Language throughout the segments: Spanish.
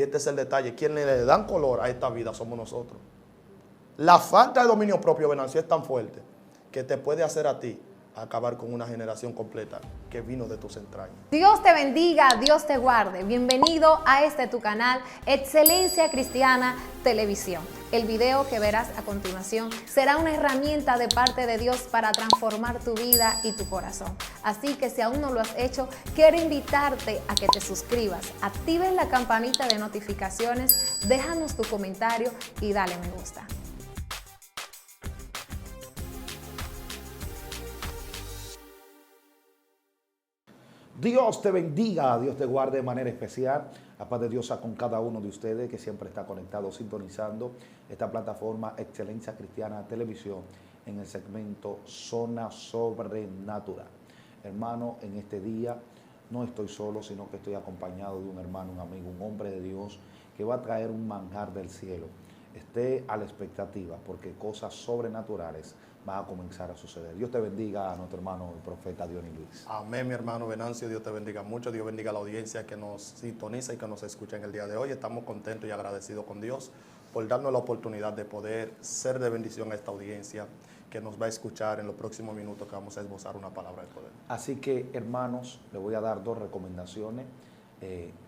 Y este es el detalle, quienes le dan color a esta vida somos nosotros. La falta de dominio propio, Venancio, es tan fuerte que te puede hacer a ti acabar con una generación completa que vino de tus entrañas. Dios te bendiga, Dios te guarde. Bienvenido a tu canal, Excelencia Cristiana Televisión. El video que verás a continuación será una herramienta de parte de Dios para transformar tu vida y tu corazón. Así que si aún no lo has hecho, quiero invitarte a que te suscribas, actives la campanita de notificaciones, déjanos tu comentario y dale me gusta. Dios te bendiga, Dios te guarde de manera especial. La paz de Dios sea con cada uno de ustedes que siempre está conectado, sintonizando esta plataforma Excelencia Cristiana Televisión en el segmento Zona Sobrenatural. Hermano, en este día no estoy solo, sino que estoy acompañado de un hermano, un amigo, un hombre de Dios que va a traer un manjar del cielo. Esté a la expectativa porque cosas sobrenaturales van a comenzar a suceder. Dios te bendiga a nuestro hermano el profeta Dionis Luis. Amén, mi hermano Venancio, Dios te bendiga mucho, Dios bendiga a la audiencia que nos sintoniza y que nos escucha en el día de hoy. Estamos contentos y agradecidos con Dios por darnos la oportunidad de poder ser de bendición a esta audiencia que nos va a escuchar en los próximos minutos que vamos a esbozar una palabra de poder. Así que, hermanos, le voy a dar dos recomendaciones.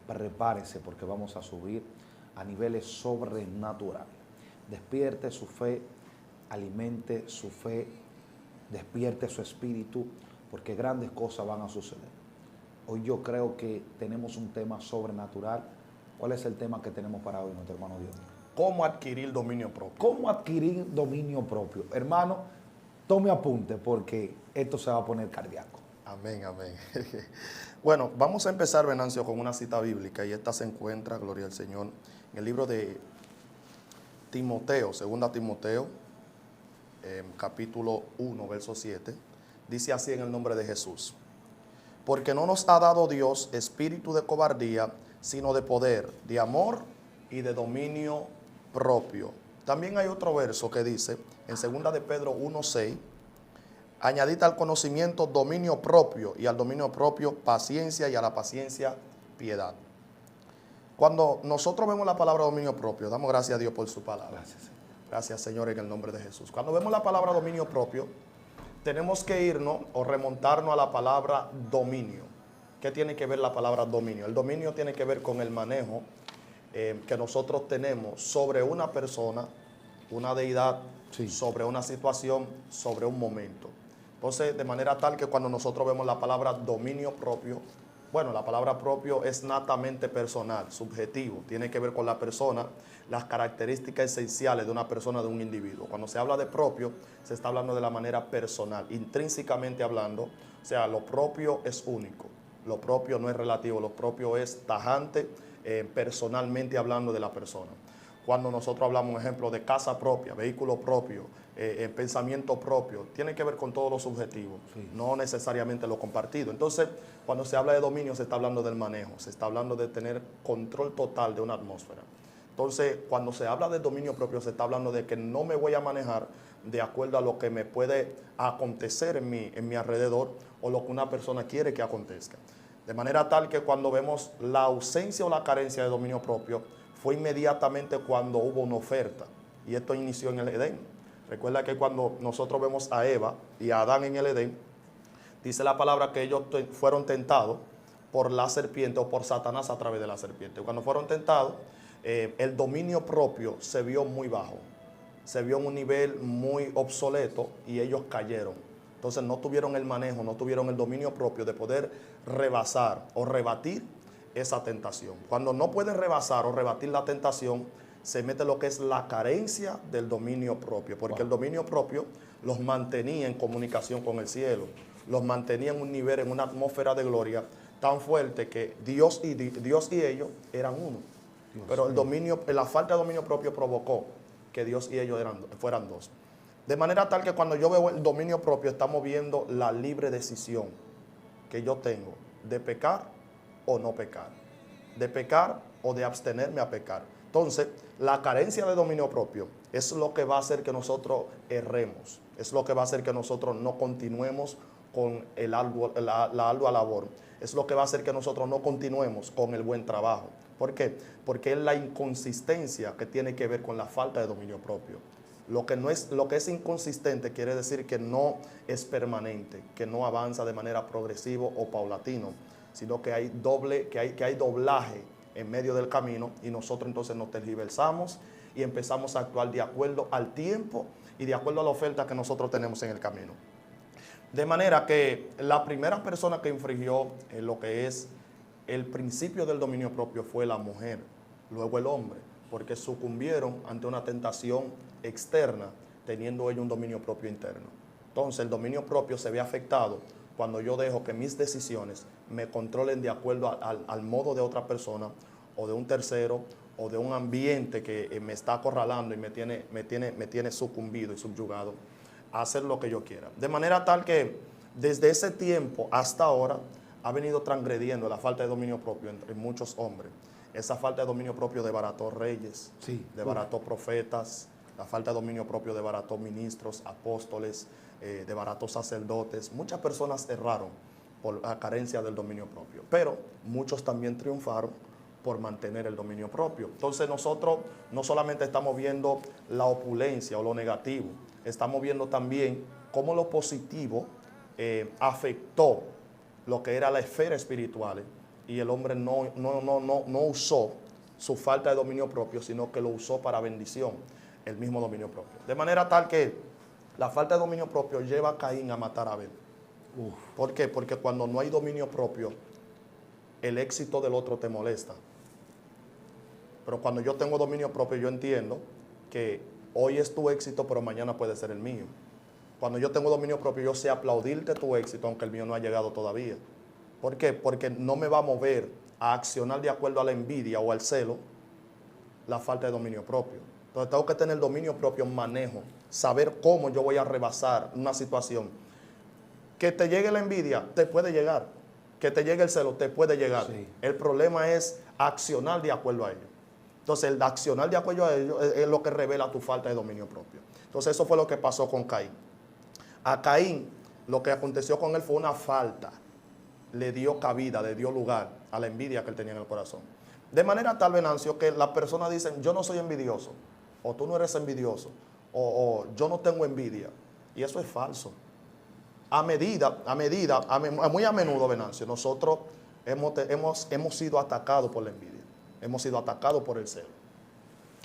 Prepárese porque vamos a subir a niveles sobrenaturales. Despierte su fe, alimente su fe, despierte su espíritu, porque grandes cosas van a suceder. Hoy yo creo que tenemos un tema sobrenatural. ¿Cuál es el tema que tenemos para hoy, nuestro hermano Dios? ¿Cómo adquirir dominio propio? ¿Cómo adquirir dominio propio? Hermano, tome apunte porque esto se va a poner cardíaco. Amén, amén. Bueno, vamos a empezar, Venancio, con una cita bíblica y esta se encuentra, gloria al Señor, en el libro de Timoteo, 2 Timoteo, capítulo 1, verso 7. Dice así en el nombre de Jesús: porque no nos ha dado Dios espíritu de cobardía, sino de poder, de amor y de dominio propio. También hay otro verso que dice, en 2 de Pedro 1:6, añadid al conocimiento dominio propio, y al dominio propio paciencia, y a la paciencia piedad. Cuando nosotros vemos la palabra dominio propio, damos gracias a Dios por su palabra. Gracias, Señor. Gracias, Señor, en el nombre de Jesús. Cuando vemos la palabra dominio propio, tenemos que irnos o remontarnos a la palabra dominio. ¿Qué tiene que ver la palabra dominio? El dominio tiene que ver con el manejo que nosotros tenemos sobre una persona, una deidad, Sí. sobre una situación, sobre un momento. Entonces, de manera tal que cuando nosotros vemos la palabra dominio propio, bueno, la palabra propio es natamente personal, subjetivo, tiene que ver con la persona, las características esenciales de una persona, de un individuo. Cuando se habla de propio, se está hablando de la manera personal, intrínsecamente hablando, o sea, lo propio es único, lo propio no es relativo, lo propio es tajante, personalmente hablando de la persona. Cuando nosotros hablamos, por ejemplo, de casa propia, vehículo propio, pensamiento propio, tiene que ver con todo lo subjetivo, sí, no necesariamente lo compartido. Entonces, cuando se habla de dominio, se está hablando del manejo, se está hablando de tener control total de una atmósfera. Entonces, cuando se habla de dominio propio, se está hablando de que no me voy a manejar de acuerdo a lo que me puede acontecer en mi alrededor o lo que una persona quiere que acontezca. De manera tal que cuando vemos la ausencia o la carencia de dominio propio, fue inmediatamente cuando hubo una oferta, y esto inició en el Edén. Recuerda que cuando nosotros vemos a Eva y a Adán en el Edén, dice la palabra que ellos fueron tentados por la serpiente o por Satanás a través de la serpiente. Cuando fueron tentados, el dominio propio se vio muy bajo, se vio en un nivel muy obsoleto y ellos cayeron. Entonces no tuvieron el manejo, no tuvieron el dominio propio de poder rebasar o rebatir esa tentación. Cuando no pueden rebasar o rebatir la tentación, se mete lo que es la carencia del dominio propio, porque el dominio propio los mantenía en comunicación con el cielo, los mantenía en un nivel, en una atmósfera de gloria tan fuerte que Dios y ellos eran uno. Pero el dominio, la falta de dominio propio provocó que Dios y ellos fueran dos. De manera tal que cuando yo veo el dominio propio, estamos viendo la libre decisión que yo tengo de pecar o no pecar, de pecar o de abstenerme a pecar. Entonces, la carencia de dominio propio es lo que va a hacer que nosotros erremos, es lo que va a hacer que nosotros no continuemos con la ardua labor, es lo que va a hacer que nosotros no continuemos con el buen trabajo, ¿Por qué? Porque es la inconsistencia que tiene que ver con la falta de dominio propio. Lo que es inconsistente quiere decir que no es permanente, que no avanza de manera progresiva o paulatino, sino que hay doblaje en medio del camino y nosotros entonces nos tergiversamos y empezamos a actuar de acuerdo al tiempo y de acuerdo a la oferta que nosotros tenemos en el camino. De manera que la primera persona que infringió lo que es el principio del dominio propio fue la mujer, luego el hombre, porque sucumbieron ante una tentación externa, teniendo ellos un dominio propio interno. Entonces el dominio propio se ve afectado cuando yo dejo que mis decisiones me controlen de acuerdo al modo de otra persona o de un tercero o de un ambiente que me está acorralando y me tiene sucumbido y subyugado a hacer lo que yo quiera. De manera tal que desde ese tiempo hasta ahora ha venido transgrediendo la falta de dominio propio entre muchos hombres. Esa falta de dominio propio debarató reyes, Sí. debarató profetas, la falta de dominio propio debarató ministros, apóstoles, debarató sacerdotes. Muchas personas erraron por la carencia del dominio propio, pero muchos también triunfaron por mantener el dominio propio. Entonces nosotros no solamente estamos viendo la opulencia o lo negativo, estamos viendo también cómo lo positivo afectó lo que era la esfera espiritual y el hombre no usó su falta de dominio propio, sino que lo usó para bendición, el mismo dominio propio. De manera tal que la falta de dominio propio lleva a Caín a matar a Abel. ¿Por qué? Porque cuando no hay dominio propio, el éxito del otro te molesta. Pero cuando yo tengo dominio propio, yo entiendo que hoy es tu éxito, pero mañana puede ser el mío. Cuando yo tengo dominio propio, yo sé aplaudirte tu éxito, aunque el mío no ha llegado todavía. ¿Por qué? Porque no me va a mover a accionar de acuerdo a la envidia o al celo la falta de dominio propio. Entonces tengo que tener dominio propio, manejo, saber cómo yo voy a rebasar una situación. Que te llegue la envidia, te puede llegar. Que te llegue el celo, te puede llegar. Sí. El problema es accionar de acuerdo a ello. Entonces el accionar de acuerdo a ello es lo que revela tu falta de dominio propio. Entonces eso fue lo que pasó con Caín. A Caín lo que aconteció con él fue una falta. Le dio cabida, le dio lugar a la envidia que él tenía en el corazón. De manera tal, Venancio, que las personas dicen, yo no soy envidioso, o tú no eres envidioso, o yo no tengo envidia. Y eso es falso. Muy a menudo, Venancio, nosotros hemos sido atacados por la envidia. Hemos sido atacados por el celo.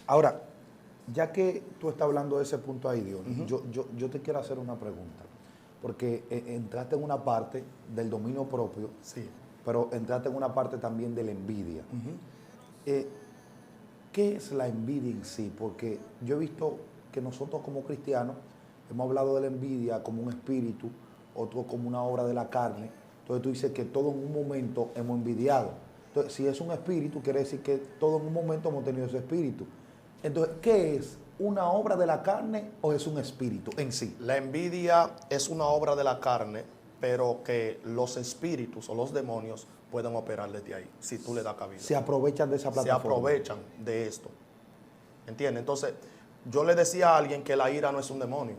Ahora, ya que tú estás hablando de ese punto ahí, Dios, yo te quiero hacer una pregunta. Porque entraste en una parte del dominio propio, Sí. pero entraste en una parte también de la envidia. ¿Qué es la envidia en sí? Porque yo he visto que nosotros como cristianos hemos hablado de la envidia como un espíritu, otro como una obra de la carne. Entonces tú dices que todo en un momento hemos envidiado. Entonces, si es un espíritu, quiere decir que todo en un momento hemos tenido ese espíritu. Entonces, ¿qué es? ¿Una obra de la carne o es un espíritu en sí? La envidia es una obra de la carne, pero que los espíritus o los demonios pueden operar desde ahí, si tú le das cabida. Se aprovechan de esa Se plataforma. aprovechan de esto. ¿Entiendes? Entonces, yo le decía a alguien que la ira no es un demonio.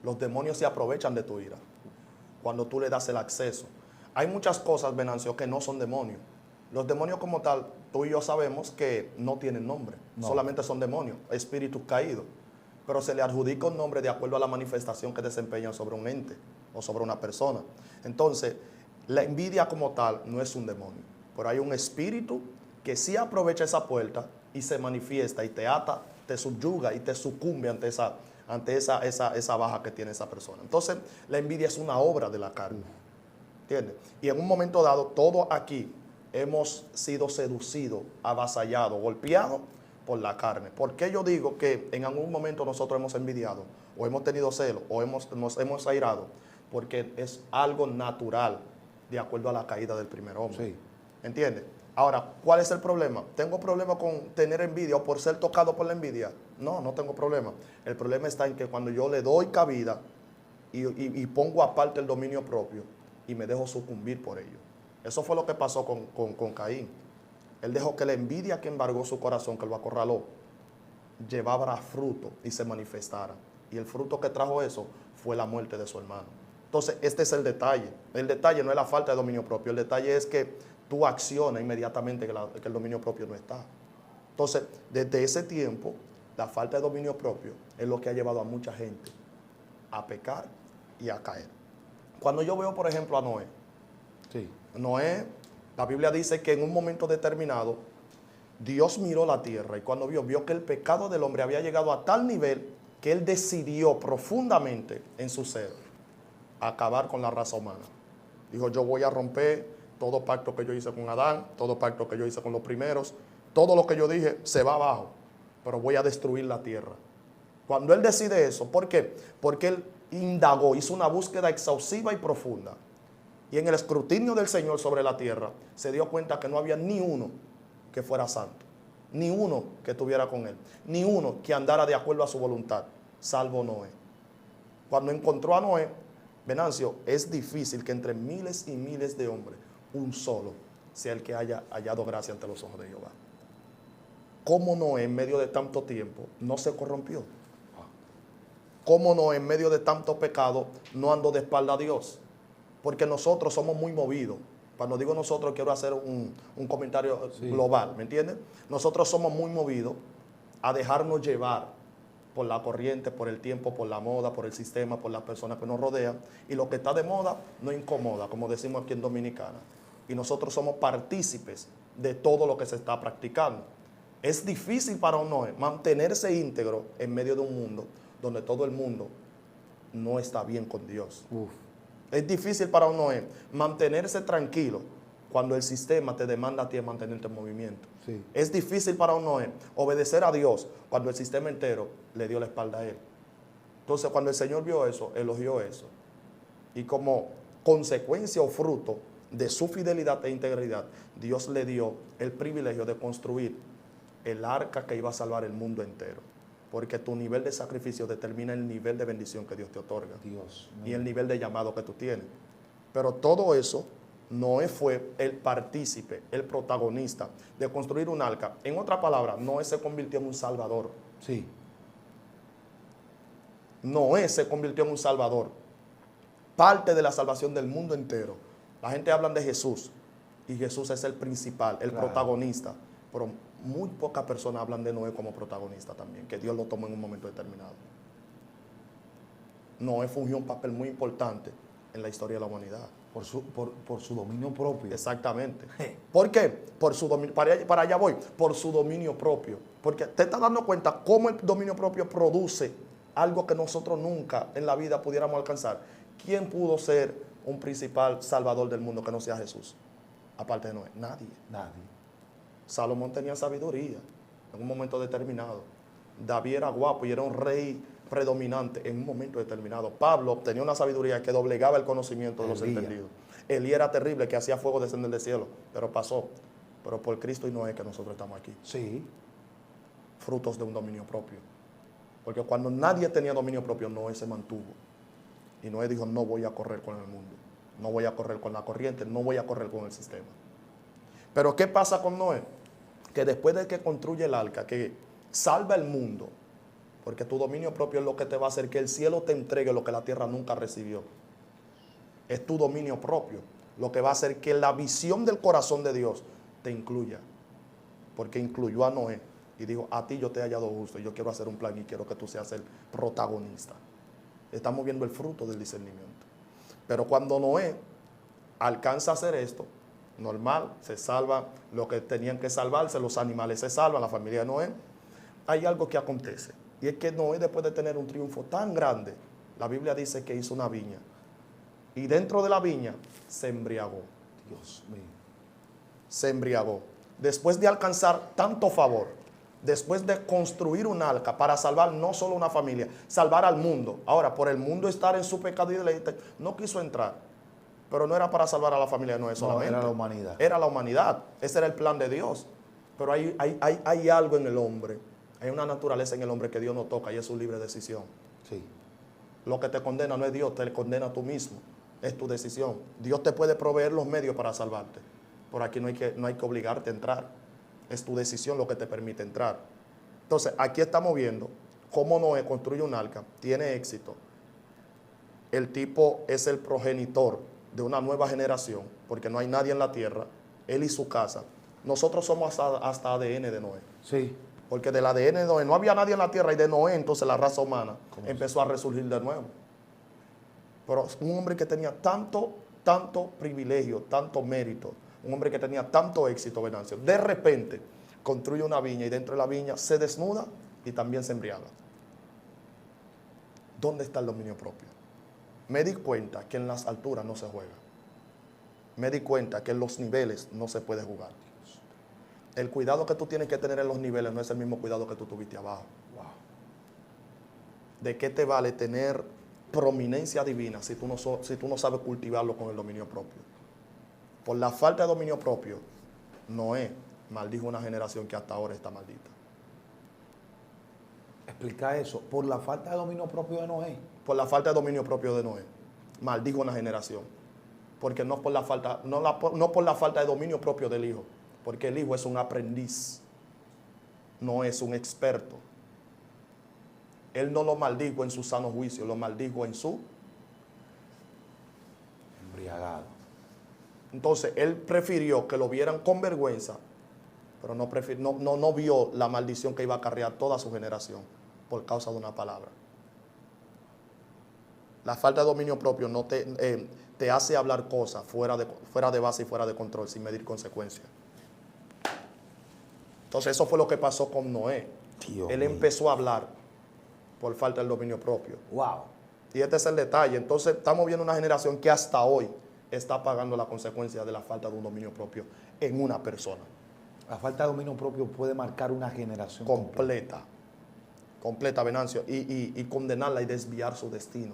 Los demonios se aprovechan de tu ira cuando tú le das el acceso. Hay muchas cosas, Venancio, que no son demonios. Los demonios como tal, tú y yo sabemos que no tienen nombre. No. Solamente son demonios, espíritus caídos. Pero se le adjudica un nombre de acuerdo a la manifestación que desempeñan sobre un ente o sobre una persona. Entonces, la envidia como tal no es un demonio. Pero hay un espíritu que sí aprovecha esa puerta y se manifiesta y te ata, te subyuga y te sucumbe ante esa baja que tiene esa persona. Entonces, la envidia es una obra de la carne. ¿Entiendes? Y en un momento dado, todo aquí hemos sido seducidos, avasallados, golpeados por la carne. ¿Por qué yo digo que en algún momento nosotros hemos envidiado, o hemos tenido celo, o nos hemos airado? Porque es algo natural, de acuerdo a la caída del primer hombre. Sí. ¿Entiendes? Ahora, ¿cuál es el problema? ¿Tengo problema con tener envidia o por ser tocado por la envidia? No, no tengo problema. El problema está en que cuando yo le doy cabida y pongo aparte el dominio propio y me dejo sucumbir por ello. Eso fue lo que pasó con Caín. Él dejó que la envidia que embargó su corazón, que lo acorraló, llevara fruto y se manifestara. Y el fruto que trajo eso fue la muerte de su hermano. Entonces, este es el detalle. El detalle no es la falta de dominio propio. El detalle es que tú accionas inmediatamente que el dominio propio no está. Entonces, desde ese tiempo, la falta de dominio propio es lo que ha llevado a mucha gente a pecar y a caer. Cuando yo veo, por ejemplo, a Noé, Sí. Noé, la Biblia dice que en un momento determinado, Dios miró la tierra y cuando vio que el pecado del hombre había llegado a tal nivel que él decidió profundamente en su ser acabar con la raza humana. Dijo, yo voy a romper todo pacto que yo hice con Adán, todo pacto que yo hice con los primeros, todo lo que yo dije se va abajo, pero voy a destruir la tierra. Cuando él decide eso, ¿por qué? Porque él indagó, hizo una búsqueda exhaustiva y profunda. Y en el escrutinio del Señor sobre la tierra, se dio cuenta que no había ni uno que fuera santo, ni uno que estuviera con él, ni uno que andara de acuerdo a su voluntad, salvo Noé. Cuando encontró a Noé, Venancio, es difícil que entre miles y miles de hombres, un solo sea el que haya hallado gracia ante los ojos de Jehová. ¿Cómo Noé en medio de tanto tiempo no se corrompió? ¿Cómo Noé en medio de tanto pecado no andó de espalda a Dios? Porque nosotros somos muy movidos. Cuando digo nosotros, quiero hacer un comentario global, ¿me entiendes? Nosotros somos muy movidos a dejarnos llevar por la corriente, por el tiempo, por la moda, por el sistema, por las personas que nos rodean. Y lo que está de moda no incomoda, como decimos aquí en Dominicana. Y nosotros somos partícipes de todo lo que se está practicando. Es difícil para un Noé mantenerse íntegro en medio de un mundo donde todo el mundo no está bien con Dios. Uf. Es difícil para un Noé mantenerse tranquilo cuando el sistema te demanda a ti mantenerte en movimiento. Sí. Es difícil para un Noé obedecer a Dios cuando el sistema entero le dio la espalda a él. Entonces, cuando el Señor vio eso, elogió eso. Y como consecuencia o fruto de su fidelidad e integridad, Dios le dio el privilegio de construir el arca que iba a salvar el mundo entero. Porque tu nivel de sacrificio determina el nivel de bendición que Dios te otorga. Dios mío. Y el nivel de llamado que tú tienes. Pero todo eso, Noé fue el partícipe, el protagonista de construir un arca. En otras palabras, Noé se convirtió en un salvador. Sí. Noé se convirtió en un salvador. Parte de la salvación del mundo entero. La gente habla de Jesús. Y Jesús es el principal, el protagonista. Pero muy pocas personas hablan de Noé como protagonista también, que Dios lo tomó en un momento determinado. Noé fungió un papel muy importante en la historia de la humanidad. Por su dominio propio. Exactamente. ¿Por qué? Por su dominio, para allá voy, por su dominio propio. Porque te estás dando cuenta cómo el dominio propio produce algo que nosotros nunca en la vida pudiéramos alcanzar. ¿Quién pudo ser un principal salvador del mundo que no sea Jesús? Aparte de Noé, nadie. Nadie. Salomón tenía sabiduría en un momento determinado. David era guapo y era un rey predominante en un momento determinado. Pablo tenía una sabiduría que doblegaba el conocimiento de los entendidos. Elías era terrible, que hacía fuego descender del cielo, pero pasó. Pero por Cristo y Noé que nosotros estamos aquí. Sí. Frutos de un dominio propio. Porque cuando nadie tenía dominio propio, Noé se mantuvo. Y Noé dijo, no voy a correr con el mundo. No voy a correr con la corriente, no voy a correr con el sistema. Pero ¿qué pasa con Noé? Que después de que construye el arca, que salva el mundo, porque tu dominio propio es lo que te va a hacer que el cielo te entregue lo que la tierra nunca recibió. Es tu dominio propio lo que va a hacer que la visión del corazón de Dios te incluya. Porque incluyó a Noé y dijo, a ti yo te he hallado justo, yo quiero hacer un plan y quiero que tú seas el protagonista. Estamos viendo el fruto del discernimiento. Pero cuando Noé alcanza a hacer esto, normal, se salvan lo que tenían que salvarse, los animales se salvan, la familia de Noé. Hay algo que acontece, y es que Noé, después de tener un triunfo tan grande, la Biblia dice que hizo una viña, y dentro de la viña se embriagó. Dios mío. Se embriagó. Después de alcanzar tanto favor, después de construir un arca para salvar no solo una familia, salvar al mundo. Ahora, por el mundo estar en su pecado y deleite, no quiso entrar. Pero no era para salvar a la familia de Noé solamente. No, era la humanidad. Era la humanidad. Ese era el plan de Dios. Pero hay algo en el hombre. Hay una naturaleza en el hombre que Dios no toca y es su libre decisión. Sí. Lo que te condena no es Dios, te condena tú mismo. Es tu decisión. Dios te puede proveer los medios para salvarte. Por aquí no hay que obligarte a entrar. Es tu decisión lo que te permite entrar. Entonces, aquí estamos viendo cómo Noé construye un arca, tiene éxito. El tipo es el progenitor de una nueva generación, porque no hay nadie en la tierra él y su casa. Nosotros somos hasta ADN de Noé. Sí. Porque del ADN de Noé no había nadie en la tierra y de Noé entonces la raza humana empezó a resurgir de nuevo. Pero un hombre que tenía tanto privilegio, tanto mérito, un hombre que tenía tanto éxito, Venancio, de repente construye una viña y dentro de la viña se desnuda y también se embriaga. ¿Dónde está el dominio propio? Me di cuenta que en las alturas no se juega. Me di cuenta que en los niveles no se puede jugar. El cuidado que tú tienes que tener en los niveles no es el mismo cuidado que tú tuviste abajo. Wow. ¿De qué te vale tener prominencia divina si tú no sabes cultivarlo con el dominio propio? Por la falta de dominio propio, Noé maldijo una generación que hasta ahora está maldita. Explica eso. Por la falta de dominio propio de Noé. Por la falta de dominio propio de Noé, maldijo una generación. Porque no por la falta de dominio propio del hijo. Porque el hijo es un aprendiz, no es un experto. Él no lo maldijo en su sano juicio, lo maldijo en su embriagado. Entonces, él prefirió que lo vieran con vergüenza, pero no vio la maldición que iba a acarrear toda su generación por causa de una palabra. La falta de dominio propio no te hace hablar cosas fuera de base y fuera de control, sin medir consecuencias. Entonces eso fue lo que pasó con Noé. Él empezó a hablar por falta del dominio propio. Wow. Y este es el detalle. Entonces estamos viendo una generación que hasta hoy está pagando la consecuencia de la falta de un dominio propio en una persona. La falta de dominio propio puede marcar una generación completa, Venancio, y condenarla y desviar su destino.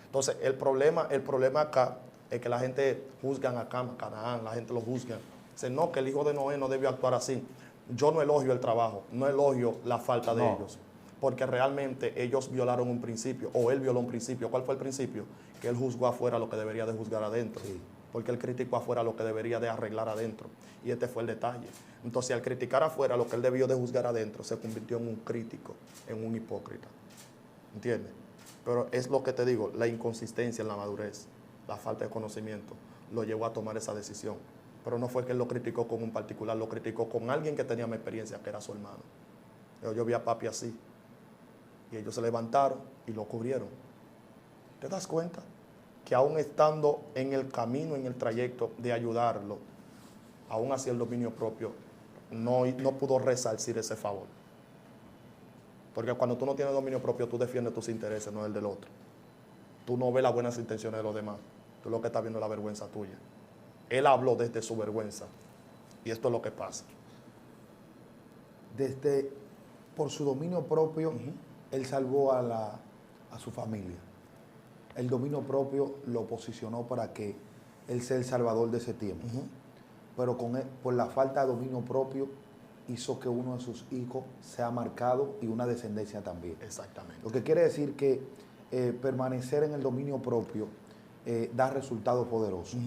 Entonces el problema acá es que la gente juzga a Canaán, la gente lo juzga. Dice, no, que el hijo de Noé no debió actuar así. Yo no elogio el trabajo, no elogio la falta de ellos, porque realmente ellos violaron un principio, o él violó un principio. ¿Cuál fue el principio? Que él juzgó afuera lo que debería de juzgar adentro, porque él criticó afuera lo que debería de arreglar adentro, y este fue el detalle. Entonces, al criticar afuera lo que él debió de juzgar adentro, se convirtió en un crítico, en un hipócrita, ¿entiendes? Pero es lo que te digo, la inconsistencia en la madurez, la falta de conocimiento, lo llevó a tomar esa decisión. Pero no fue que él lo criticó con un particular, lo criticó con alguien que tenía más experiencia, que era su hermano. Yo vi a papi así. Y ellos se levantaron y lo cubrieron. ¿Te das cuenta? Que aún estando en el camino, en el trayecto de ayudarlo, aún así el dominio propio no pudo resarcir ese favor. Porque cuando tú no tienes dominio propio, tú defiendes tus intereses, no el del otro. Tú no ves las buenas intenciones de los demás. Tú lo que estás viendo es la vergüenza tuya. Él habló desde su vergüenza. Y esto es lo que pasa. Por su dominio propio, él salvó a su familia. El dominio propio lo posicionó para que él sea el salvador de ese tiempo. Pero por la falta de dominio propio, hizo que uno de sus hijos sea marcado y una descendencia también. Exactamente. Lo que quiere decir que permanecer en el dominio propio da resultados poderosos.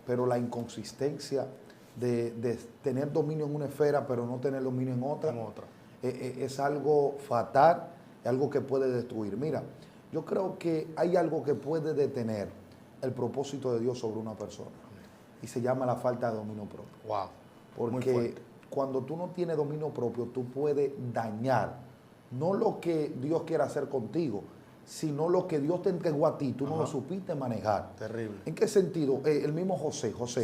Pero la inconsistencia de tener dominio en una esfera pero no tener dominio en otra, es algo fatal, es algo que puede destruir. Mira, yo creo que hay algo que puede detener el propósito de Dios sobre una persona y se llama la falta de dominio propio. Wow. Porque cuando tú no tienes dominio propio, tú puedes dañar no lo que Dios quiere hacer contigo, sino lo que Dios te entregó a ti, tú no lo supiste manejar. Terrible. ¿En qué sentido? El mismo José. Sí.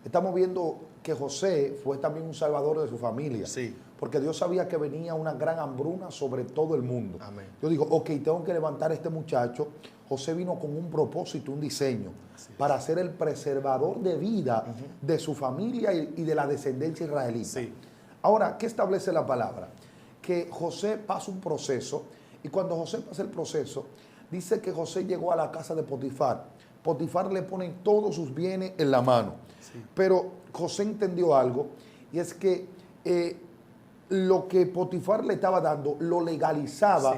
Estamos viendo que José fue también un salvador de su familia. Sí. Porque Dios sabía que venía una gran hambruna sobre todo el mundo. Amén. Yo digo, ok, tengo que levantar a este muchacho. José vino con un propósito, un diseño, para ser el preservador de vida de su familia y de la descendencia israelita. Sí. Ahora, ¿qué establece la palabra? Que José pasa un proceso, y cuando José pasa el proceso, dice que José llegó a la casa de Potifar. Potifar le pone todos sus bienes en la mano. Sí. Pero José entendió algo, y es que lo que Potifar le estaba dando lo legalizaba,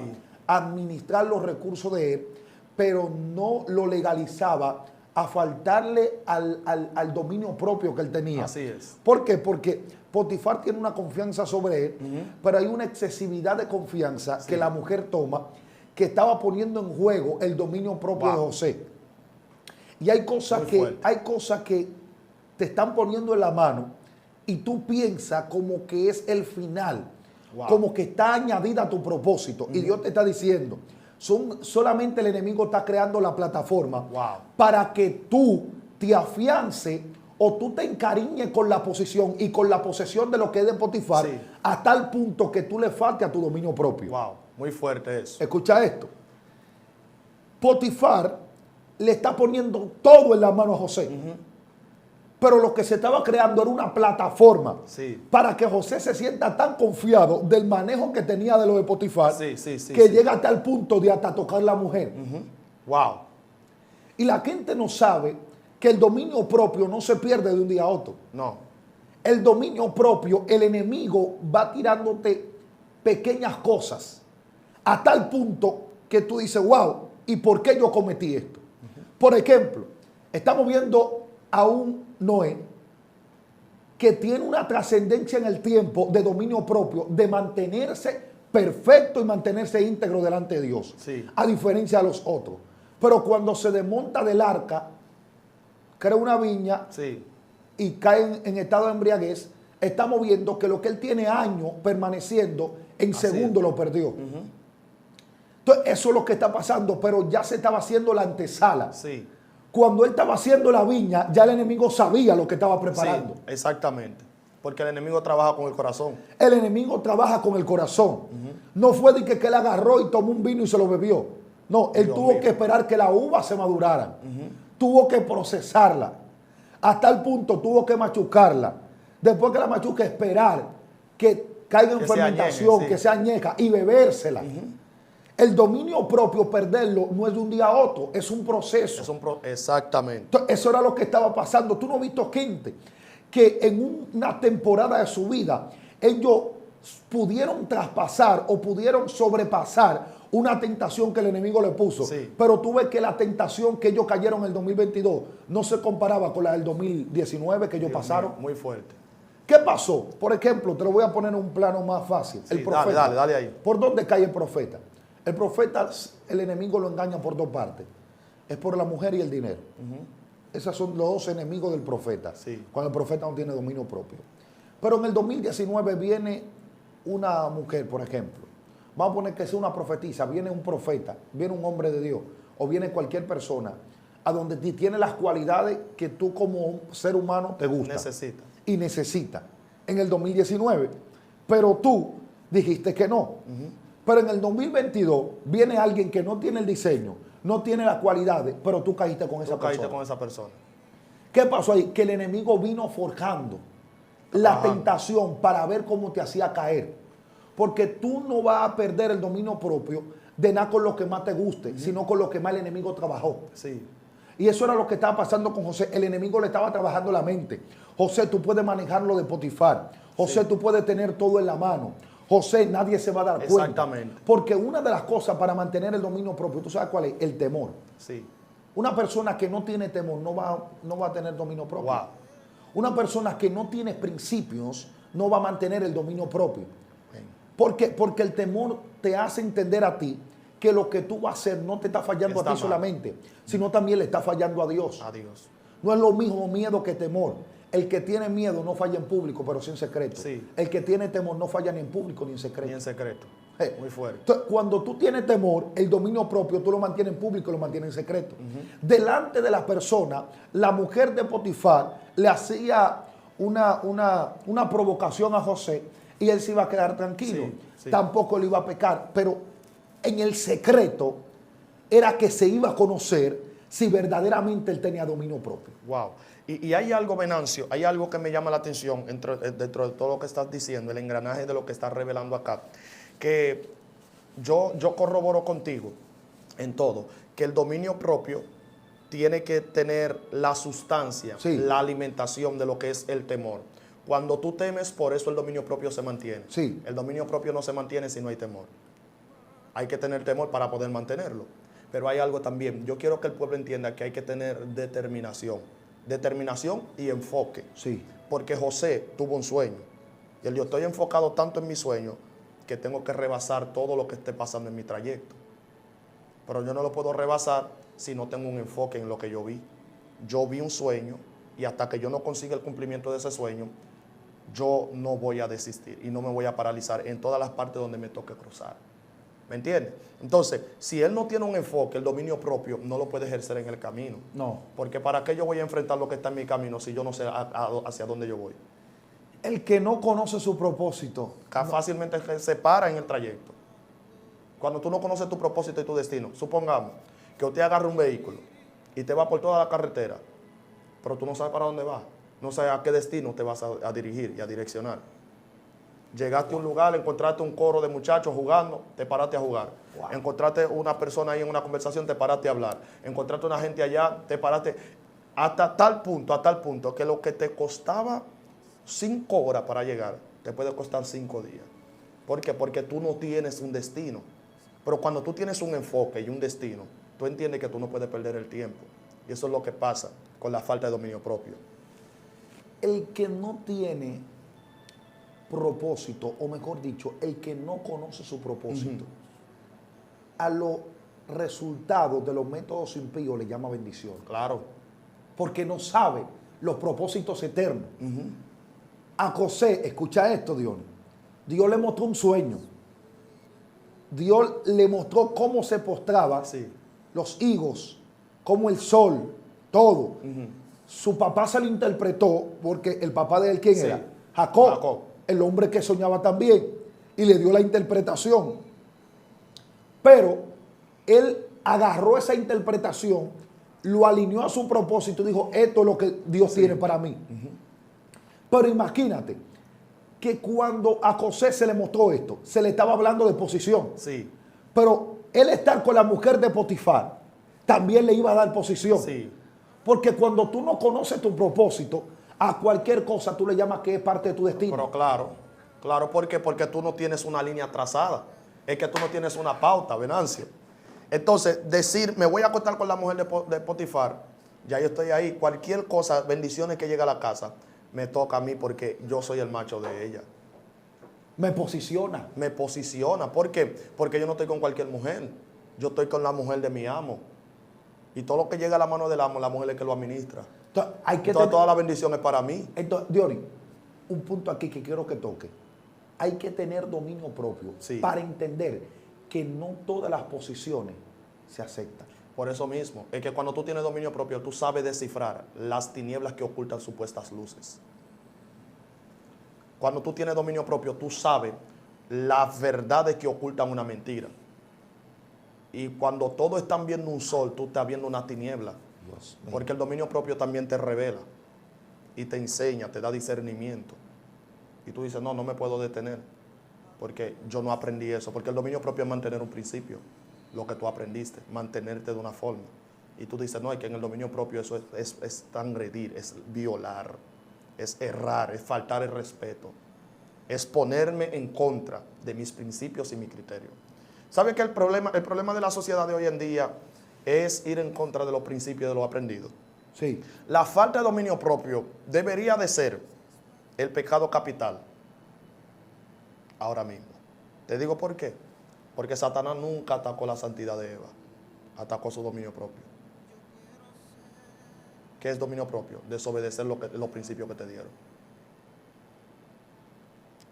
administrar los recursos de él, pero no lo legalizaba a faltarle al dominio propio que él tenía. Así es. ¿Por qué? Porque Potifar tiene una confianza sobre él, pero hay una excesividad de confianza que la mujer toma, que estaba poniendo en juego el dominio propio de José. Y hay cosas que te están poniendo en la mano y tú piensas como que es el final, Wow. como que está añadida a tu propósito. Y Dios te está diciendo, solamente el enemigo está creando la plataforma Wow. para que tú te afiances o tú te encariñes con la posición y con la posesión de lo que es de Potifar, Sí. a tal punto que tú le faltes a tu dominio propio. Wow, muy fuerte eso. Escucha esto. Potifar le está poniendo todo en la mano a José. Pero lo que se estaba creando era una plataforma Sí. para que José se sienta tan confiado del manejo que tenía de lo de Potifar, Sí, que sí. llega hasta el punto de hasta tocar la mujer. Wow. Y la gente no sabe que el dominio propio no se pierde de un día a otro. No. El dominio propio, el enemigo va tirándote pequeñas cosas a tal punto que tú dices, wow, ¿y por qué yo cometí esto? Por ejemplo, estamos viendo a un Noé que tiene una trascendencia en el tiempo de dominio propio, de mantenerse perfecto y mantenerse íntegro delante de Dios, Sí. a diferencia de los otros. Pero cuando se desmonta del arca, crea una viña Sí. y cae en estado de embriaguez, estamos viendo que lo que él tiene años permaneciendo, en Así segundo es. lo perdió. Entonces, eso es lo que está pasando, pero ya se estaba haciendo la antesala. Sí. Cuando él estaba haciendo la viña, ya el enemigo sabía lo que estaba preparando. Sí, exactamente. Porque el enemigo trabaja con el corazón. El enemigo trabaja con el corazón. No fue de que él agarró y tomó un vino y se lo bebió. No, él Dios tuvo mío. que esperar que la uva se madurara. Tuvo que procesarla. Hasta el punto tuvo que machucarla. Después que la machuca, esperar que caiga en Que se fermentación, añeje, sí. que se añeja y bebérsela. El dominio propio, perderlo, no es de un día a otro, es un proceso. Exactamente. Entonces, eso era lo que estaba pasando. Tú no has visto gente que en una temporada de su vida ellos pudieron traspasar o pudieron sobrepasar una tentación que el enemigo le puso. Sí. Pero tú ves que la tentación que ellos cayeron en el 2022 no se comparaba con la del 2019 que ellos Dios pasaron. mío, muy fuerte. ¿Qué pasó? Por ejemplo, te lo voy a poner en un plano más fácil. Sí, El profeta. dale ahí. ¿Por dónde cae el profeta? El profeta, el enemigo lo engaña por dos partes. Es por la mujer y el dinero. Esos son los dos enemigos del profeta. Sí. Cuando el profeta no tiene dominio propio. Pero en el 2019 viene una mujer, por ejemplo. Vamos a poner que sea una profetisa. Viene un profeta, viene un hombre de Dios, o viene cualquier persona a donde tiene las cualidades que tú como ser humano te gusta Necesita. y necesita en el 2019. Pero tú dijiste que no. Pero en el 2022 viene alguien que no tiene el diseño, no tiene las cualidades, pero tú caíste con esa Tú caíste persona. con esa persona. ¿Qué pasó ahí? Que el enemigo vino forjando la tentación para ver cómo te hacía caer. Porque tú no vas a perder el dominio propio de nada con lo que más te guste, sino con lo que más el enemigo trabajó. Sí. Y eso era lo que estaba pasando con José. El enemigo le estaba trabajando la mente. José, tú puedes manejarlo de Potifar. José, Sí. tú puedes tener todo en la mano. José, nadie se va a dar cuenta. Exactamente. Porque una de las cosas para mantener el dominio propio, ¿tú sabes cuál es? El temor. Sí. Una persona que no tiene temor no va a tener dominio propio. Wow. Una persona que no tiene principios no va a mantener el dominio propio. Porque el temor te hace entender a ti que lo que tú vas a hacer no te está fallando Está a ti mal. solamente, sino también le está fallando a Dios. Adiós. No es lo mismo miedo que temor. El que tiene miedo no falla en público, pero sí en secreto. Sí. El que tiene temor no falla ni en público ni en secreto. Ni en secreto. Muy fuerte. Entonces, cuando tú tienes temor, el dominio propio tú lo mantienes en público y lo mantienes en secreto. Delante de la persona, la mujer de Potifar le hacía una provocación a José y él se iba a quedar tranquilo. Sí, sí. Tampoco le iba a pecar, pero en el secreto era que se iba a conocer si verdaderamente él tenía dominio propio. Wow. Y hay algo, Venancio, hay algo que me llama la atención dentro de todo lo que estás diciendo, el engranaje de lo que estás revelando acá, que yo corroboro contigo en todo, que el dominio propio tiene que tener la sustancia, Sí. la alimentación de lo que es el temor. Cuando tú temes, por eso el dominio propio se mantiene. Sí. El dominio propio no se mantiene si no hay temor. Hay que tener temor para poder mantenerlo. Pero hay algo también. Yo quiero que el pueblo entienda que hay que tener determinación. Determinación y enfoque. Sí. Porque José tuvo un sueño. Y él dijo, estoy enfocado tanto en mi sueño que tengo que rebasar todo lo que esté pasando en mi trayecto. Pero yo no lo puedo rebasar si no tengo un enfoque en lo que yo vi. Yo vi un sueño y hasta que yo no consiga el cumplimiento de ese sueño, yo no voy a desistir y no me voy a paralizar en todas las partes donde me toque cruzar. ¿Me entiendes? Entonces, si él no tiene un enfoque, el dominio propio, no lo puede ejercer en el camino. No. Porque ¿para qué yo voy a enfrentar lo que está en mi camino si yo no sé hacia dónde yo voy? El que no conoce su propósito. Fácilmente se para en el trayecto. Cuando tú no conoces tu propósito y tu destino, supongamos que usted agarra un vehículo y te va por toda la carretera, pero tú no sabes para dónde vas, no sabes a qué destino te vas a dirigir y a direccionar. Llegaste a un lugar, encontraste un coro de muchachos jugando, te paraste a jugar. Wow. Encontraste una persona ahí en una conversación, te paraste a hablar. Encontraste una gente allá, te paraste. Hasta tal punto, que lo que te costaba 5 horas para llegar, te puede costar 5 días. ¿Por qué? Porque tú no tienes un destino. Pero cuando tú tienes un enfoque y un destino, tú entiendes que tú no puedes perder el tiempo. Y eso es lo que pasa con la falta de dominio propio. El que no tiene propósito, o mejor dicho, el que no conoce su propósito, a los resultados de los métodos impíos le llama bendición. Claro. Porque no sabe los propósitos eternos. A José, escucha esto, Dios le mostró un sueño. Dios le mostró cómo se postraban los higos, cómo el sol, todo. Su papá se lo interpretó, porque el papá de él, ¿quién era? Jacob, el hombre que soñaba también, y le dio la interpretación. Pero él agarró esa interpretación, lo alineó a su propósito y dijo, esto es lo que Dios tiene para mí. Pero imagínate que cuando a José se le mostró esto, se le estaba hablando de posición. Sí. Pero él estar con la mujer de Potifar también le iba a dar posición. Sí. Porque cuando tú no conoces tu propósito, a cualquier cosa tú le llamas que es parte de tu destino. Pero claro, ¿por qué? Porque tú no tienes una línea trazada. Es que tú no tienes una pauta, Venancio. Entonces, decir, me voy a acostar con la mujer de Potifar, ya yo estoy ahí. Cualquier cosa, bendiciones que llegue a la casa, me toca a mí porque yo soy el macho de ella. Me posiciona. Me posiciona. ¿Por qué? Porque yo no estoy con cualquier mujer. Yo estoy con la mujer de mi amo. Y todo lo que llega a la mano del amo, la mujer es que lo administra. Entonces, toda la bendición es para mí. Entonces, Diori, un punto aquí que quiero que toque. Hay que tener dominio propio para entender que no todas las posiciones se aceptan. Por eso mismo, es que cuando tú tienes dominio propio, tú sabes descifrar las tinieblas que ocultan supuestas luces. Cuando tú tienes dominio propio, tú sabes las verdades que ocultan una mentira. Y cuando todos están viendo un sol, tú estás viendo una tiniebla. Porque el dominio propio también te revela y te enseña, te da discernimiento. Y tú dices, no me puedo detener porque yo no aprendí eso. Porque el dominio propio es mantener un principio, lo que tú aprendiste, mantenerte de una forma. Y tú dices, no, es que en el dominio propio eso es transgredir, es violar, es errar, es faltar el respeto, es ponerme en contra de mis principios y mi criterio. ¿Sabe que el problema de la sociedad de hoy en día es ir en contra de los principios de lo aprendido? Sí. La falta de dominio propio debería de ser el pecado capital ahora mismo. Te digo por qué. Porque Satanás nunca atacó la santidad de Eva, atacó su dominio propio. ¿Qué es dominio propio? Desobedecer los principios que te dieron.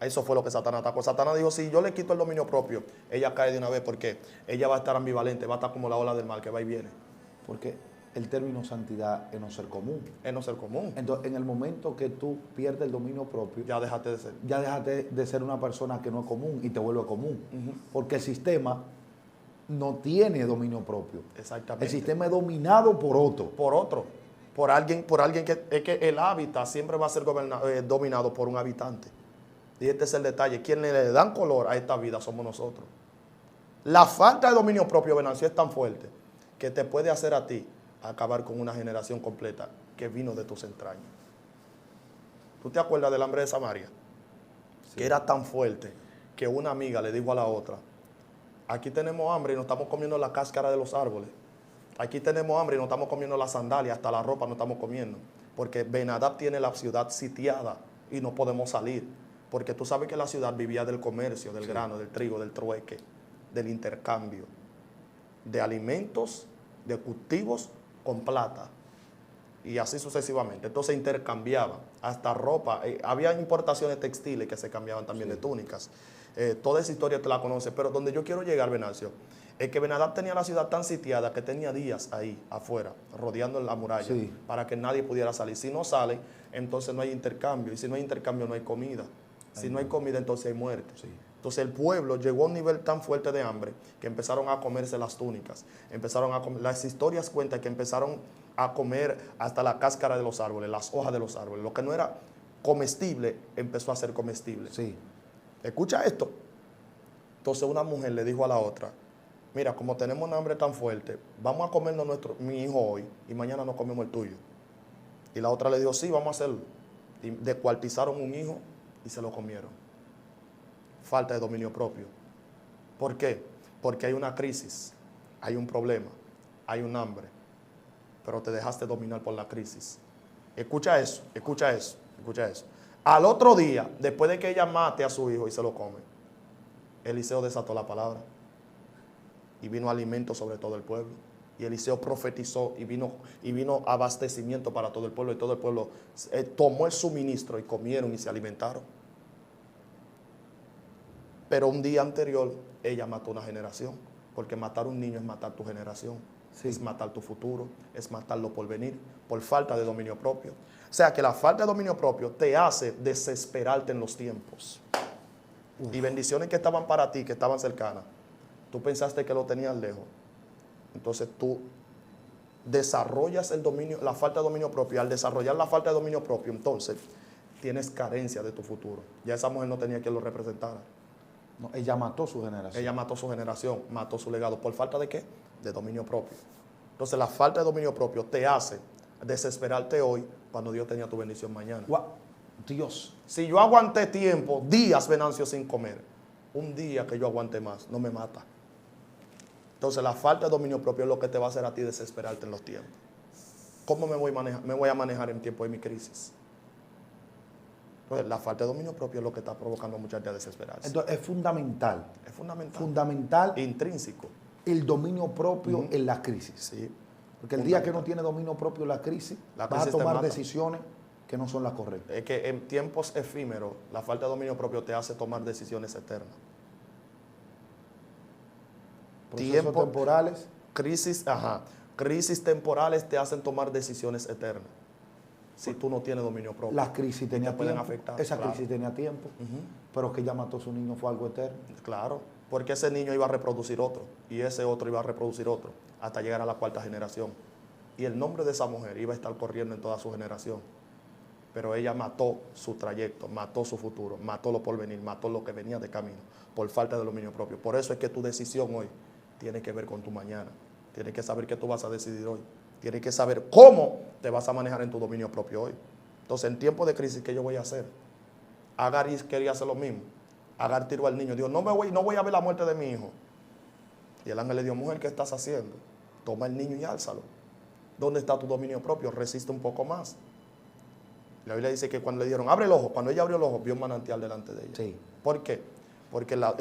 Eso fue lo que Satanás atacó. Satanás dijo, si yo le quito el dominio propio, ella cae de una vez porque ella va a estar ambivalente, va a estar como la ola del mar que va y viene. Porque el término santidad es no ser común. Es no ser común. Entonces, en el momento que tú pierdes el dominio propio, ya dejaste de ser. Ya dejaste de ser una persona que no es común y te vuelve común. Porque el sistema no tiene dominio propio. Exactamente. El sistema es dominado por otro. Por alguien que es que el hábitat siempre va a ser dominado por un habitante. Y este es el detalle. Quienes le dan color a esta vida somos nosotros. La falta de dominio propio, Venancio, es tan fuerte que te puede hacer a ti acabar con una generación completa que vino de tus entrañas. ¿Tú te acuerdas del hambre de Samaria? Sí. Que era tan fuerte que una amiga le dijo a la otra, aquí tenemos hambre y nos estamos comiendo la cáscara de los árboles. Aquí tenemos hambre y nos estamos comiendo las sandalias, hasta la ropa nos estamos comiendo. Porque Ben-Hadad tiene la ciudad sitiada y no podemos salir. Porque tú sabes que la ciudad vivía del comercio, del grano, del trigo, del trueque, del intercambio, de alimentos, de cultivos con plata. y así sucesivamente. Entonces intercambiaban hasta ropa. Había importaciones textiles que se cambiaban también de túnicas. Toda esa historia te la conoces, pero donde yo quiero llegar, Venancio, es que Benadad tenía la ciudad tan sitiada que tenía días ahí afuera, rodeando la muralla, Sí. para que nadie pudiera salir. Si no salen, entonces no hay intercambio, y si no hay intercambio no hay comida. Si no hay comida, entonces hay muerte. Sí. Entonces el pueblo llegó a un nivel tan fuerte de hambre que empezaron a comerse las túnicas, empezaron a comer, las historias cuentan que empezaron a comer hasta la cáscara de los árboles, las hojas de los árboles. Lo que no era comestible empezó a ser comestible. Sí. Escucha esto. Entonces una mujer le dijo a la otra, mira, como tenemos un hambre tan fuerte, vamos a comernos mi hijo hoy y mañana no comemos el tuyo. Y la otra le dijo, sí, vamos a hacerlo. Y descuartizaron un hijo y se lo comieron. Falta de dominio propio. ¿Por qué? Porque hay una crisis, hay un problema, hay un hambre, pero te dejaste dominar por la crisis. Escucha eso, escucha eso, escucha eso. Al otro día, después de que ella mate a su hijo y se lo come, Eliseo desató la palabra y vino alimento sobre todo el pueblo. Y Eliseo profetizó y vino abastecimiento para todo el pueblo. Y todo el pueblo tomó el suministro y comieron y se alimentaron. Pero un día anterior, ella mató una generación. Porque matar un niño es matar tu generación. Sí. Es matar tu futuro, es matarlo por venir, por falta de dominio propio. O sea que la falta de dominio propio te hace desesperarte en los tiempos. Y bendiciones que estaban para ti, que estaban cercanas, tú pensaste que lo tenías lejos. Entonces tú desarrollas el dominio, la falta de dominio propio. Al desarrollar la falta de dominio propio, entonces tienes carencia de tu futuro. Ya esa mujer no tenía quien lo representara. No, ella mató su generación. Ella mató su generación, mató su legado. ¿Por falta de qué? De dominio propio. Entonces la falta de dominio propio te hace desesperarte hoy cuando Dios tenía tu bendición mañana. Guau, Dios. Si yo aguanté tiempo, días, Venancio, sin comer, un día que yo aguante más, no me mata. Entonces la falta de dominio propio es lo que te va a hacer a ti desesperarte en los tiempos. ¿Cómo me voy a manejar en tiempo de mi crisis? Entonces la falta de dominio propio es lo que está provocando a mucha gente a desesperarse. Entonces es fundamental. Es fundamental. Fundamental Intrínseco. el dominio propio en la crisis. Sí. Porque el día que no tiene dominio propio en la crisis, La vas a crisis te tomar mata. decisiones que no son las correctas. Es que en tiempos efímeros, la falta de dominio propio te hace tomar decisiones eternas. Procesos temporales. Crisis temporales te hacen tomar decisiones eternas. Si tú no tienes dominio propio. Las crisis tenían pueden tiempo. afectar, Esa claro. crisis tenía tiempo. Pero que ella mató a su niño fue algo eterno. Claro, porque ese niño iba a reproducir otro, y ese otro iba a reproducir otro, hasta llegar a la cuarta generación. Y el nombre de esa mujer iba a estar corriendo en toda su generación. Pero ella mató su trayecto, mató su futuro, mató lo por venir, mató lo que venía de camino, por falta de dominio propio. Por eso es que tu decisión hoy tiene que ver con tu mañana. Tienes que saber qué tú vas a decidir hoy. Tienes que saber cómo te vas a manejar en tu dominio propio hoy. Entonces, en tiempo de crisis, ¿qué yo voy a hacer? Agar quería hacer lo mismo. Agar tiró al niño. Dijo, no voy a ver la muerte de mi hijo. Y el ángel le dijo, mujer, ¿qué estás haciendo? Toma el niño y álzalo. ¿Dónde está tu dominio propio? Resiste un poco más. La Biblia dice que cuando le dieron, abre el ojo, cuando ella abrió el ojo, vio un manantial delante de ella. Sí. ¿Por qué? Porque la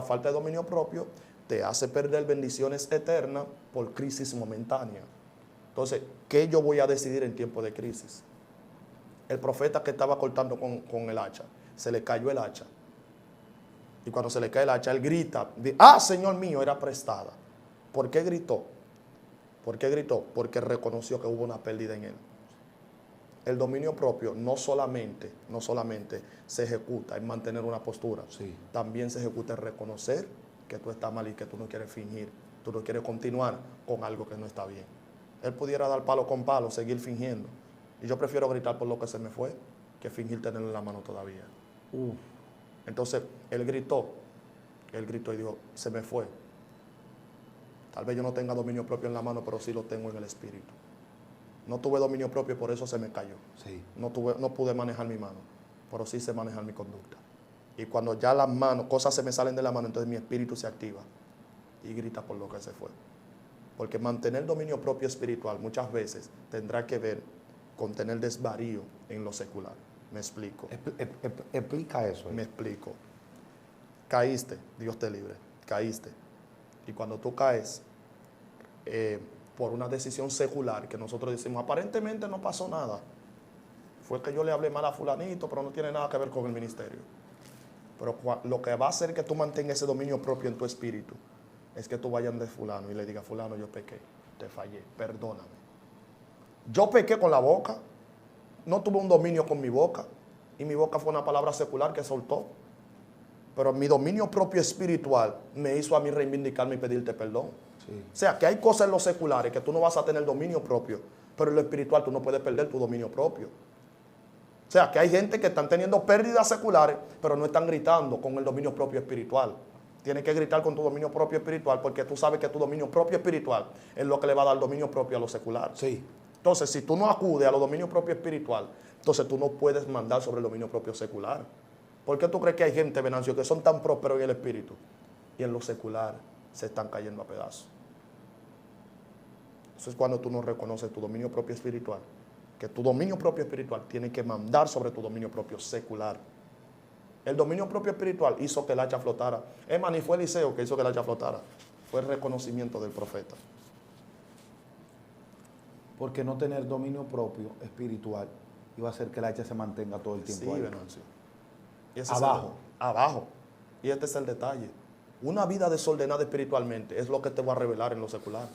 falta de dominio propio te hace perder bendiciones eternas por crisis momentánea. Entonces, ¿qué yo voy a decidir en tiempo de crisis? El profeta que estaba cortando con el hacha, se le cayó el hacha. Y cuando se le cae el hacha, él grita, Señor mío, era prestada. ¿Por qué gritó? ¿Por qué gritó? Porque reconoció que hubo una pérdida en él. El dominio propio no solamente se ejecuta en mantener una postura, Sí. también se ejecuta en reconocer que tú estás mal y que tú no quieres fingir, tú no quieres continuar con algo que no está bien. Él pudiera dar palo con palo, seguir fingiendo. Y yo prefiero gritar por lo que se me fue que fingir tenerlo en la mano todavía. Entonces, él gritó y dijo, se me fue. Tal vez yo no tenga dominio propio en la mano, pero sí lo tengo en el espíritu. No tuve dominio propio y por eso se me cayó. Sí. No pude manejar mi mano, pero sí sé manejar mi conducta. Y cuando ya las manos, cosas se me salen de la mano, entonces mi espíritu se activa y grita por lo que se fue. Porque mantener dominio propio espiritual muchas veces tendrá que ver con tener desvarío en lo secular. Me explico. Explica eso. Me explico. Caíste, Dios te libre, caíste. Y cuando tú caes, por una decisión secular que nosotros decimos, aparentemente no pasó nada. Fue que yo le hablé mal a fulanito, pero no tiene nada que ver con el ministerio. Pero lo que va a hacer que tú mantengas ese dominio propio en tu espíritu es que tú vayas de fulano y le digas, fulano, yo pequé, te fallé, perdóname. Yo pequé con la boca, no tuve un dominio con mi boca, y mi boca fue una palabra secular que soltó. Pero mi dominio propio espiritual me hizo a mí reivindicarme y pedirte perdón. Sí. O sea, que hay cosas en lo seculares que tú no vas a tener dominio propio, pero en lo espiritual tú no puedes perder tu dominio propio. O sea, que hay gente que están teniendo pérdidas seculares, pero no están gritando con el dominio propio espiritual. Tienes que gritar con tu dominio propio espiritual porque tú sabes que tu dominio propio espiritual es lo que le va a dar dominio propio a lo secular. Sí. Entonces, si tú no acudes a los dominios propios espiritual, entonces tú no puedes mandar sobre el dominio propio secular. ¿Por qué tú crees que hay gente, Venancio, que son tan prósperos en el espíritu y en lo secular se están cayendo a pedazos? Eso es cuando tú no reconoces tu dominio propio espiritual. Que tu dominio propio espiritual tiene que mandar sobre tu dominio propio secular. El dominio propio espiritual hizo que el hacha flotara. Ni fue Eliseo que hizo que el hacha flotara. Fue el reconocimiento del profeta. Porque no tener dominio propio espiritual iba a hacer que el hacha se mantenga todo el tiempo ahí. Venancio. Y Abajo. Abajo. Y este es el detalle. Una vida desordenada espiritualmente es lo que te va a revelar en lo secular.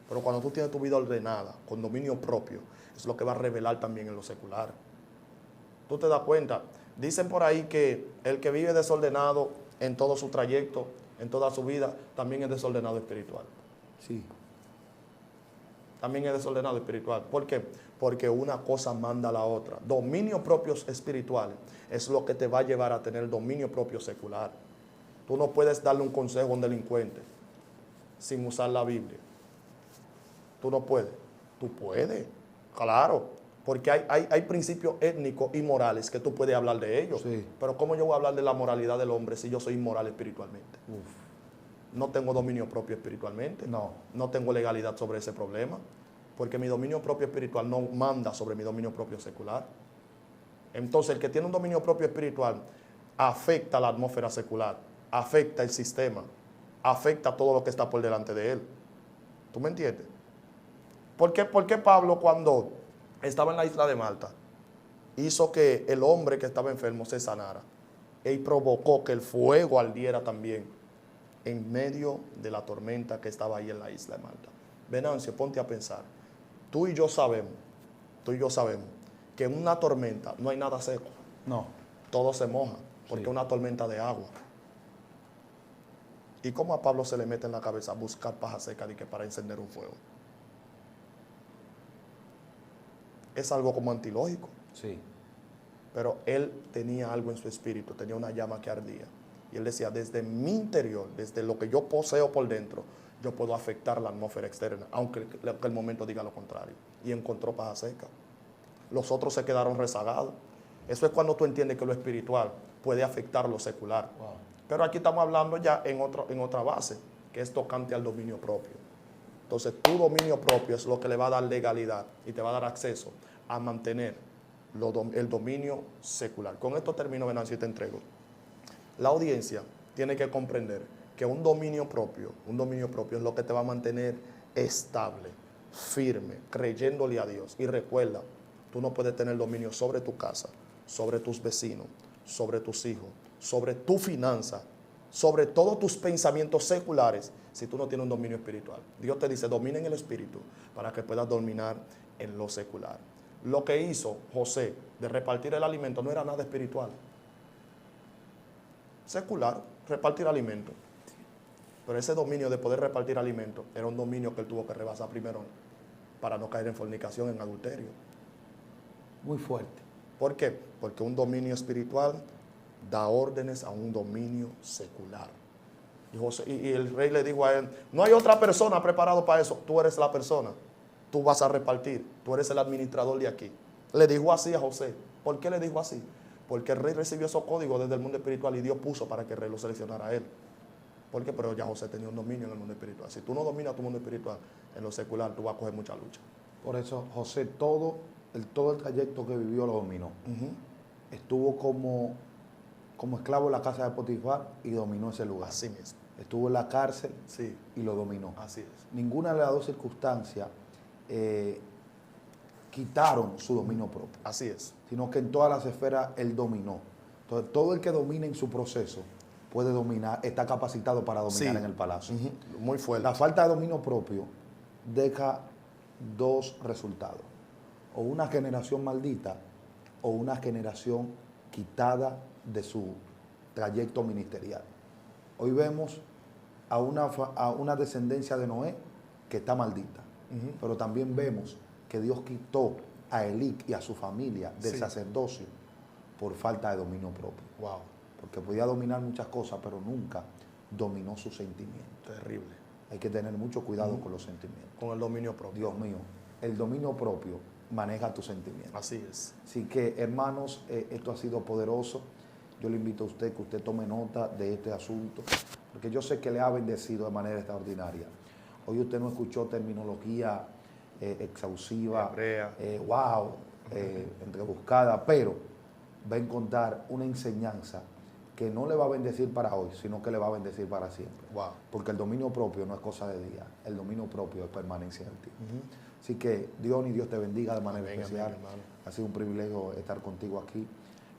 Pero cuando tú tienes tu vida ordenada, con dominio propio, es lo que va a revelar también en lo secular. Tú te das cuenta. Dicen por ahí que el que vive desordenado en todo su trayecto, en toda su vida, también es desordenado espiritual. Sí. También es desordenado espiritual. ¿Por qué? Porque una cosa manda a la otra. Dominio propio espiritual es lo que te va a llevar a tener dominio propio secular. Tú no puedes darle un consejo a un delincuente sin usar la Biblia. Tú no puedes. Tú puedes, claro. Porque hay principios étnicos y morales que tú puedes hablar de ellos. Sí. Pero ¿cómo yo voy a hablar de la moralidad del hombre si yo soy inmoral espiritualmente? Uf. No tengo dominio propio espiritualmente. No. No tengo legalidad sobre ese problema. Porque mi dominio propio espiritual no manda sobre mi dominio propio secular. Entonces, el que tiene un dominio propio espiritual afecta la atmósfera secular, afecta el sistema, afecta todo lo que está por delante de él. ¿Tú me entiendes? ¿Por qué Pablo, cuando estaba en la isla de Malta, hizo que el hombre que estaba enfermo se sanara y provocó que el fuego ardiera también en medio de la tormenta que estaba ahí en la isla de Malta? Venancio, ponte a pensar. Tú y yo sabemos que en una tormenta no hay nada seco. No. Todo se moja, porque Sí. es una tormenta de agua. ¿Y cómo a Pablo se le mete en la cabeza buscar paja seca para encender un fuego? Es algo como antilógico. Sí. Pero él tenía algo en su espíritu, tenía una llama que ardía. Y él decía, desde mi interior, desde lo que yo poseo por dentro, yo puedo afectar la atmósfera externa, aunque el momento diga lo contrario. Y encontró paja seca. Los otros se quedaron rezagados. Eso es cuando tú entiendes que lo espiritual puede afectar lo secular. Wow. Pero aquí estamos hablando ya en otra base, que es tocante al dominio propio. Entonces, tu dominio propio es lo que le va a dar legalidad y te va a dar acceso a mantener el dominio secular. Con esto termino, Venancio, y te entrego. La audiencia tiene que comprender que un dominio propio es lo que te va a mantener estable, firme, creyéndole a Dios. Y recuerda, tú no puedes tener dominio sobre tu casa, sobre tus vecinos, sobre tus hijos, sobre tu finanza, sobre todos tus pensamientos seculares, si tú no tienes un dominio espiritual. Dios te dice, domina en el espíritu para que puedas dominar en lo secular. Lo que hizo José de repartir el alimento no era nada espiritual. Secular, repartir alimento. Pero ese dominio de poder repartir alimento era un dominio que él tuvo que rebasar primero para no caer en fornicación, en adulterio. Muy fuerte. ¿Por qué? Porque un dominio espiritual da órdenes a un dominio secular. Y el rey le dijo a él, no hay otra persona preparada para eso, tú eres la persona, tú vas a repartir, tú eres el administrador de aquí. Le dijo así a José. ¿Por qué le dijo así? Porque el rey recibió esos códigos desde el mundo espiritual y Dios puso para que el rey lo seleccionara a él. ¿Por qué? Pero ya José tenía un dominio en el mundo espiritual. Si tú no dominas tu mundo espiritual en lo secular, tú vas a coger mucha lucha. Por eso José todo el trayecto que vivió lo dominó. Estuvo como esclavo en la casa de Potifar y dominó ese lugar. Así mismo. estuvo en la cárcel Sí, y lo dominó. así es. Ninguna de las dos circunstancias quitaron su dominio propio, Así es. sino que en todas las esferas él dominó. Entonces, todo el que domina en su proceso puede dominar, está capacitado para dominar Sí. en el palacio. Ujú, muy fuerte. La falta de dominio propio deja dos resultados: o una generación maldita o una generación quitada de su trayecto ministerial. Hoy vemos a una descendencia de Noé que está maldita, pero también vemos que Dios quitó a Elí y a su familia del Sí. sacerdocio por falta de dominio propio, Wow, porque podía dominar muchas cosas, pero nunca dominó sus sentimientos. terrible. Hay que tener mucho cuidado con los sentimientos. Con el dominio propio. Dios mío, el dominio propio maneja tus sentimientos. Así es. Así que, hermanos, esto ha sido poderoso. Yo le invito a usted que usted tome nota de este asunto, porque yo sé que le ha bendecido de manera extraordinaria. Hoy usted no escuchó terminología exhaustiva, Hebrea. entrebuscada, pero va a encontrar una enseñanza que no le va a bendecir para hoy, sino que le va a bendecir para siempre. Wow. Porque el dominio propio no es cosa de día, el dominio propio es permanencia en ti. Así que Dios te bendiga de manera Amén, especial. amén, hermano. Ha sido un privilegio estar contigo aquí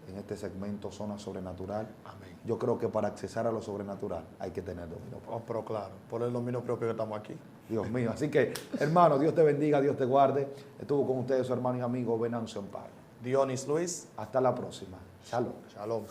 en este segmento Zona Sobrenatural. Amén. Yo creo que para accesar a lo sobrenatural hay que tener dominio propio. Oh, pero claro, por el dominio propio que estamos aquí. Dios mío. Así que, hermano, Dios te bendiga, Dios te guarde. Estuvo con ustedes su hermano y amigo Venancio Amparo. Dionis Luis. Hasta la próxima. Shalom. Shalom.